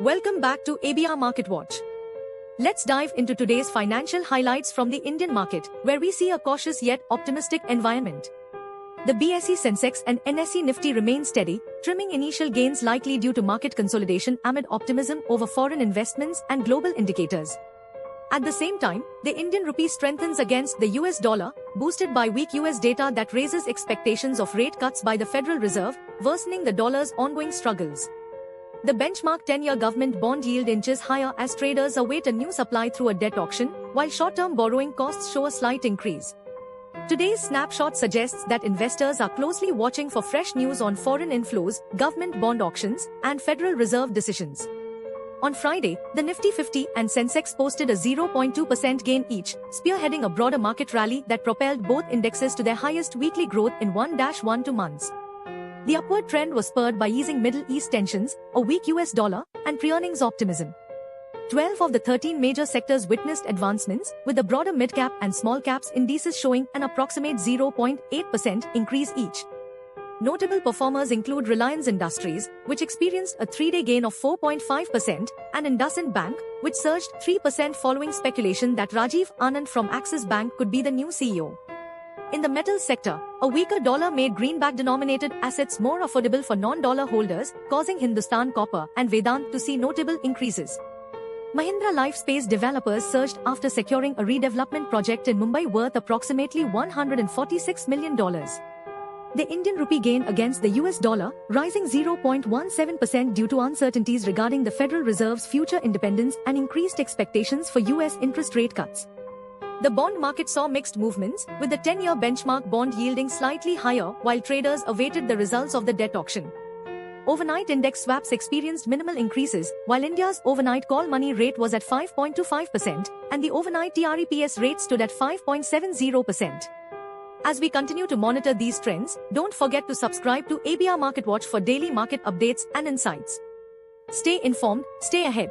Welcome back to ABR Market Watch. Let's dive into today's financial highlights from the Indian market, where we see a cautious yet optimistic environment. The BSE Sensex and NSE Nifty remain steady, trimming initial gains likely due to market consolidation amid optimism over foreign investments and global indicators. At the same time, the Indian rupee strengthens against the US dollar, boosted by weak US data that raises expectations of rate cuts by the Federal Reserve, worsening the dollar's ongoing struggles. The benchmark 10-year government bond yield inches higher as traders await a new supply through a debt auction, while short-term borrowing costs show a slight increase. Today's snapshot suggests that investors are closely watching for fresh news on foreign inflows, government bond auctions, and Federal Reserve decisions. On Friday, the Nifty 50 and Sensex posted a 0.2% gain each, spearheading a broader market rally that propelled both indexes to their highest weekly growth in 1-2 months. The upward trend was spurred by easing Middle East tensions, a weak US dollar, and pre-earnings optimism. 12 of the 13 major sectors witnessed advancements, with the broader mid-cap and small-caps indices showing an approximate 0.8% increase each. Notable performers include Reliance Industries, which experienced a 3-day gain of 4.5%, and IndusInd Bank, which surged 3% following speculation that Rajiv Anand from Axis Bank could be the new CEO. In the metals sector, a weaker dollar made greenback-denominated assets more affordable for non-dollar holders, causing Hindustan Copper and Vedant to see notable increases. Mahindra Lifespace developers surged after securing a redevelopment project in Mumbai worth approximately $146 million. The Indian rupee gained against the US dollar, rising 0.17% due to uncertainties regarding the Federal Reserve's future independence and increased expectations for US interest rate cuts. The bond market saw mixed movements, with the 10-year benchmark bond yielding slightly higher while traders awaited the results of the debt auction. Overnight index swaps experienced minimal increases, while India's overnight call money rate was at 5.25% and the overnight TREPS rate stood at 5.70%. As we continue to monitor these trends, don't forget to subscribe to ABR Market Watch for daily market updates and insights. Stay informed, stay ahead.